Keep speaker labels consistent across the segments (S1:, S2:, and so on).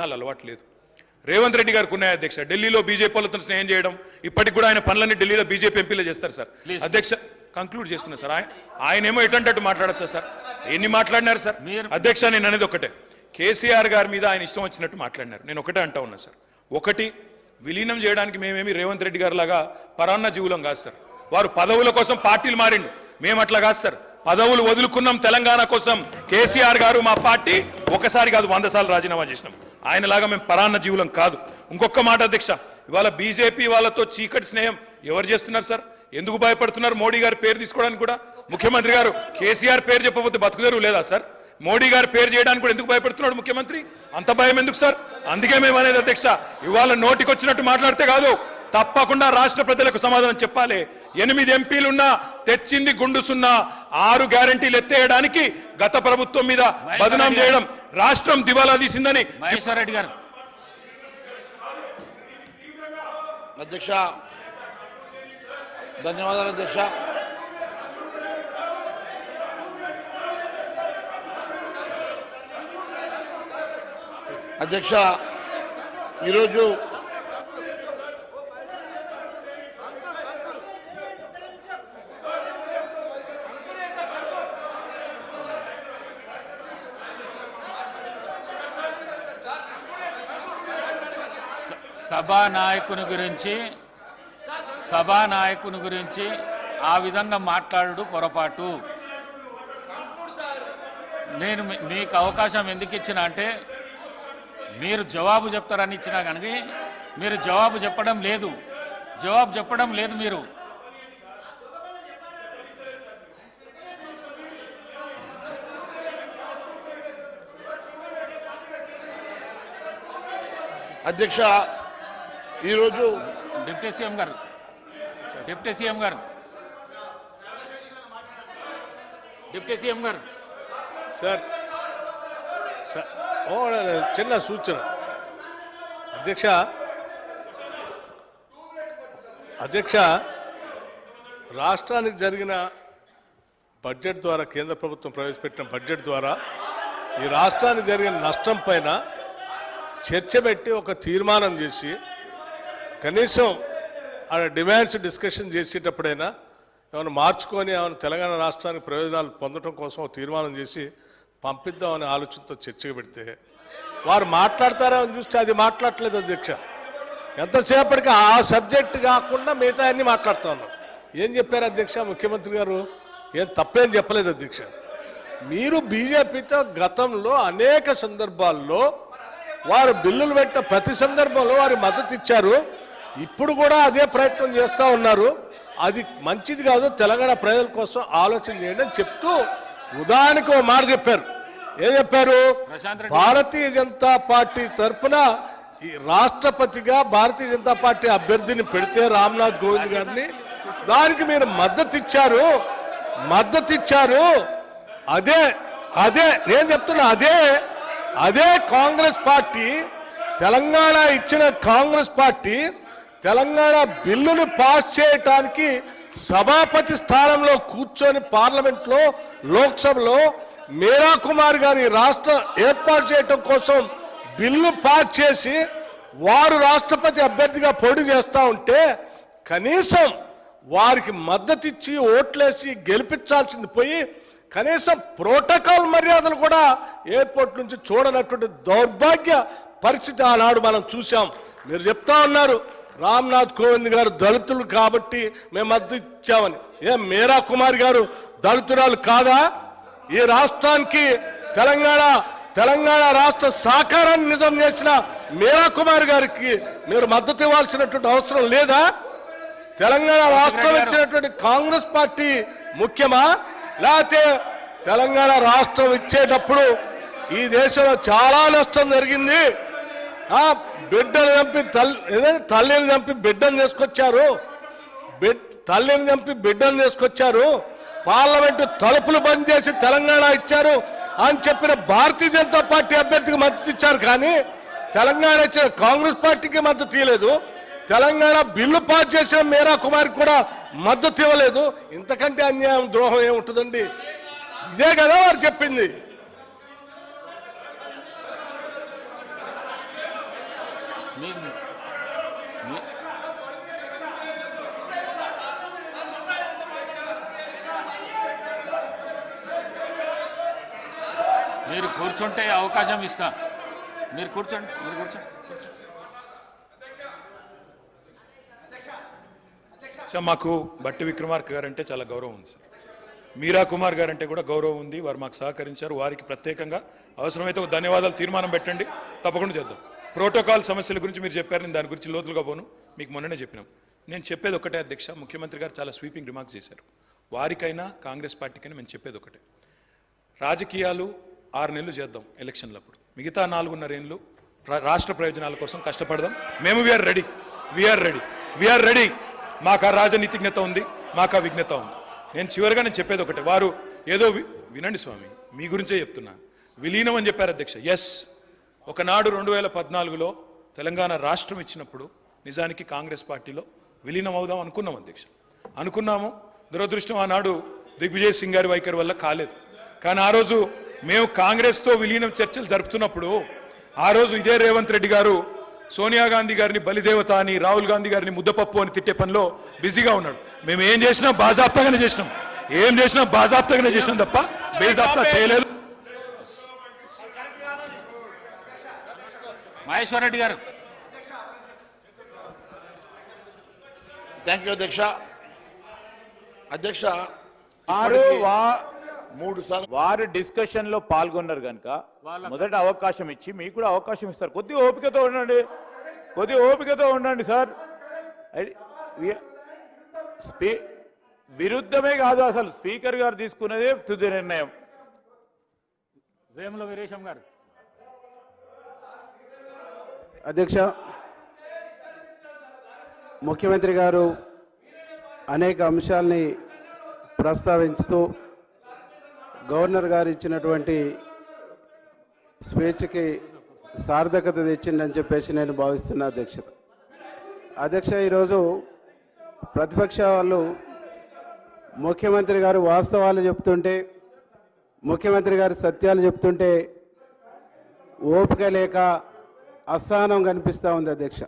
S1: అలవాటు లేదు. రేవంత్ రెడ్డి గారికి ఉన్నాయి అధ్యక్ష. ఢిల్లీలో బీజేపీ వాళ్ళతో స్నేహం చేయడం, ఇప్పటికి కూడా ఆయన పనులన్నీ ఢిల్లీలో బీజేపీ ఎంపీలో చేస్తారు సార్. అధ్యక్ష కంక్లూడ్ చేస్తున్నారు సార్. ఆయనేమో ఎటంటట్టు మాట్లాడచ్చు సార్. ఎన్ని మాట్లాడినారు సార్? అధ్యక్ష నేను అనేది ఒకటే, కేసీఆర్ గారి మీద ఆయన ఇష్టం వచ్చినట్టు మాట్లాడినారు. నేను ఒకటే అంటా ఉన్నా సార్. ఒకటి, విలీనం చేయడానికి మేమేమి రేవంత్ రెడ్డి గారి లాగా పరాన్న జీవులం కాదు సార్. వారు పదవుల కోసం పార్టీలు మారిండు, మేము అట్లా కాదు సార్. పదవులు వదులుకున్నాం తెలంగాణ కోసం. కేసీఆర్ గారు మా పార్టీ ఒకసారి కాదు 100 సార్లు రాజీనామా చేసినాం. ఆయనలాగా మేము పరాన్న జీవులం కాదు. ఇంకొక మాట అధ్యక్ష, ఇవాళ బీజేపీ వాళ్ళతో చీకటి స్నేహం ఎవరు చేస్తున్నారు సార్? ఎందుకు భయపడుతున్నారు? మోడీ గారి పేరు తీసుకోవడానికి కూడా ముఖ్యమంత్రి గారు కేసీఆర్ పేరు చెప్పకపోతే బతుకుదేరు లేదా సార్? మోడీ గారి పేరు చేయడానికి కూడా ఎందుకు భయపడుతున్నాడు ముఖ్యమంత్రి? అంత భయం ఎందుకు సార్? అందుకే మేము అనేది అధ్యక్ష, ఇవాళ నోటికి వచ్చినట్టు మాట్లాడితే కాదు, తప్పకుండా రాష్ట్ర ప్రజలకు సమాధానం చెప్పాలి. 8 ఎంపీలున్నా తెచ్చింది గుండు సున్నా. 6 గ్యారంటీలు ఎత్తేయడానికి గత ప్రభుత్వం మీద బదనాం చేయడం, రాష్ట్రం దివాలా తీసిందని
S2: మహేశ్వర్ రెడ్డి గారు.
S3: అధ్యక్ష ధన్యవాదాలు అధ్యక్ష. అధ్యక్ష ఈరోజు
S2: సభానాయకుని గురించి ఆ విధంగా మాట్లాడు పొరపాటు. నేను మీకు అవకాశం ఎందుకు ఇచ్చినా అంటే మీరు జవాబు చెప్తారని ఇచ్చినా కానీ మీరు జవాబు చెప్పడం లేదు. మీరు
S3: అధ్యక్ష ఈరోజు
S2: డిప్యూటీ సీఎం గారు
S4: సార్ చిన్న సూచన అధ్యక్ష, రాష్ట్రానికి జరిగిన బడ్జెట్ ద్వారా, కేంద్ర ప్రభుత్వం ప్రవేశపెట్టిన బడ్జెట్ ద్వారా ఈ రాష్ట్రానికి జరిగిన నష్టం పైన చర్చ పెట్టి ఒక తీర్మానం చేసి కనీసం ఆ డిమాండ్స్ డిస్కషన్ చేసేటప్పుడైనా ఏమైనా మార్చుకొని ఏమైనా తెలంగాణ రాష్ట్రానికి ప్రయోజనాలు పొందడం కోసం ఒక తీర్మానం చేసి పంపిద్దామనే ఆలోచనతో చర్చకు పెడితే వారు మాట్లాడతారని చూస్తే అది మాట్లాడలేదు అధ్యక్ష. ఎంతసేపటికి ఆ సబ్జెక్ట్ కాకుండా మిగతా అన్ని మాట్లాడుతూ ఉన్నాం. ఏం చెప్పారు అధ్యక్ష ముఖ్యమంత్రి గారు? ఏం తప్పేం చెప్పలేదు అధ్యక్ష. మీరు బీజేపీతో గతంలో అనేక సందర్భాల్లో వారు బిల్లులు పెట్టిన ప్రతి సందర్భంలో వారు మద్దతు ఇచ్చారు. ఇప్పుడు కూడా అదే ప్రయత్నం చేస్తూ ఉన్నారు. అది మంచిది కాదు, తెలంగాణ ప్రజల కోసం ఆలోచన చేయండి అని చెప్తూ ఉదాహరణకు ఒక మాట చెప్పారు. ఏం చెప్పారు? భారతీయ జనతా పార్టీ తరఫున ఈ రాష్ట్రపతిగా భారతీయ జనతా పార్టీ అభ్యర్థిని పెడితే రామ్నాథ్ కోవింద్ గారిని, దానికి మీరు మద్దతు ఇచ్చారు. అదే నేను చెప్తున్నా, అదే కాంగ్రెస్ పార్టీ, తెలంగాణ ఇచ్చిన కాంగ్రెస్ పార్టీ తెలంగాణ బిల్లును పాస్ చేయటానికి సభాపతి స్థానంలో కూర్చొని పార్లమెంట్లో, లోక్సభలో మీరా కుమార్ గారి రాష్ట్ర ఏర్పాటు చేయటం కోసం బిల్లు పాస్ చేసి వారు రాష్ట్రపతి అభ్యర్థిగా పోటీ చేస్తూ ఉంటే కనీసం వారికి మద్దతు ఇచ్చి ఓట్లేసి గెలిపించాల్సింది పోయి కనీసం ప్రోటోకాల్ మర్యాదలు కూడా ఎయిర్పోర్ట్ నుంచి చూడనటువంటి దౌర్భాగ్య పరిస్థితి ఆనాడు మనం చూసాం. మీరు చెప్తా ఉన్నారు రామ్నాథ్ కోవింద్ గారు దళితులు కాబట్టి మేము మద్దతు ఇచ్చామని. మీరా కుమార్ గారు దళితురాలు కాదా? ఈ రాష్ట్రానికి తెలంగాణ రాష్ట్ర సాకారాన్ని నిజం చేసిన మీరా కుమార్ గారికి మీరు మద్దతు ఇవ్వాల్సినటువంటి అవసరం లేదా? తెలంగాణ రాష్ట్రం ఇచ్చినటువంటి కాంగ్రెస్ పార్టీ ముఖ్యమా? లేకపోతే తెలంగాణ రాష్ట్రం ఇచ్చేటప్పుడు ఈ దేశంలో చాలా నష్టం జరిగింది. బిడ్డను చంపి తల్లిని చంపి బిడ్డను తీసుకొచ్చారు. పార్లమెంటు తలుపులు బంద్ చేసి తెలంగాణ ఇచ్చారు అని చెప్పిన భారతీయ జనతా పార్టీ అభ్యర్థికి మద్దతు ఇచ్చారు. కానీ తెలంగాణ ఇచ్చిన కాంగ్రెస్ పార్టీకి మద్దతు ఇవ్వలేదు. తెలంగాణ బిల్లు పాస్ చేసిన మీరా కుమార్ కూడా మద్దతు ఇవ్వలేదు. ఇంతకంటే అన్యాయం, ద్రోహం ఏముంటుందండి? ఇదే కదా వారు చెప్పింది.
S2: మీ- మీ- మీరు కూర్చుంటే అవకాశం ఇస్తా. మీరు కూర్చోండి.
S1: సార్ మాకు బట్టి విక్రమార్క గారు అంటే చాలా గౌరవం ఉంది సార్. మీరా కుమార్ గారు అంటే కూడా గౌరవం ఉంది. వారు మాకు సహకరించారు. వారికి ప్రత్యేకంగా అవసరమైతే ఒక ధన్యవాదాలు తీర్మానం పెట్టండి, తప్పకుండా చేద్దాం. ప్రోటోకాల్ సమస్యల గురించి మీరు చెప్పారు, నేను దాని గురించి లోతులుగా పోను, మీకు మొన్ననే చెప్పినాం. నేను చెప్పేది ఒకటే అధ్యక్ష, ముఖ్యమంత్రి గారు చాలా స్వీపింగ్ రిమార్క్స్ చేశారు. వారికైనా కాంగ్రెస్ పార్టీకైనా మేము చెప్పేది ఒకటే, రాజకీయాలు 6 నెలలు చేద్దాం ఎలక్షన్లప్పుడు, మిగతా 4.5 ఏళ్ళు రాష్ట్ర ప్రయోజనాల కోసం కష్టపడదాం. మేము వీఆర్ రెడీ. మాకు ఆ రాజనీతిజ్ఞత ఉంది, మాకు ఆ విజ్ఞత ఉంది. నేను చివరిగా చెప్పేది ఒకటే, వారు ఏదో వినండి స్వామి, మీ గురించే చెప్తున్నా, విలీనం అని చెప్పారు అధ్యక్ష. ఎస్, ఒకనాడు 2014లో తెలంగాణ రాష్ట్రం ఇచ్చినప్పుడు నిజానికి కాంగ్రెస్ పార్టీలో విలీనం అవుదాం అనుకున్నాం అధ్యక్ష, అనుకున్నాము. దురదృష్టం ఆనాడు దిగ్విజయ్ సింగ్ గారి వైఖరి వల్ల కాలేదు. కానీ ఆ రోజు మేము కాంగ్రెస్తో విలీనం చర్చలు జరుపుతున్నప్పుడు ఆ రోజు ఇదే రేవంత్ రెడ్డి గారు సోనియా గాంధీ గారిని బలిదేవత అని, రాహుల్ గాంధీ గారిని ముద్దపప్పు అని తిట్టే పనిలో బిజీగా ఉన్నాడు. మేము ఏం చేసినా బాజాప్తాగానే చేసినాం, తప్ప బేజాప్తా చేయలేదు.
S2: మహేశ్వర్ రెడ్డి గారు.
S3: థ్యాంక్ యూ అధ్యక్ష. అధ్యక్ష, మూడు సార్లు
S5: వారు డిస్కషన్ లో పాల్గొన్నారు కనుక మొదట అవకాశం ఇచ్చి మీకు కూడా అవకాశం ఇస్తారు. కొద్దిగా ఓపికతో ఉండండి సార్. విరుద్ధమే కాదు, అసలు స్పీకర్ గారు తీసుకున్నదే తుది నిర్ణయం.
S2: వేముల వీరేశం గారు.
S6: అధ్యక్ష, ముఖ్యమంత్రి గారు అనేక అంశాల్ని ప్రస్తావించుతూ గవర్నర్ గారు ఇచ్చినటువంటి స్వేచ్ఛకి సార్థకత తెచ్చిందని చెప్పేసి నేను భావిస్తున్నా అధ్యక్ష. ఈరోజు ప్రతిపక్ష వాళ్ళు ముఖ్యమంత్రి గారు వాస్తవాలు చెప్తుంటే, ముఖ్యమంత్రి గారు సత్యాలు చెప్తుంటే ఓపిక లేక అసహనం కనిపిస్తూ ఉంది అధ్యక్ష.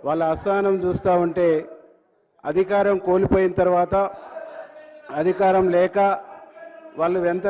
S6: వాళ్ళ అసహనం చూస్తూ ఉంటే అధికారం కోల్పోయిన తర్వాత, అధికారం లేక వాళ్ళు ఎంత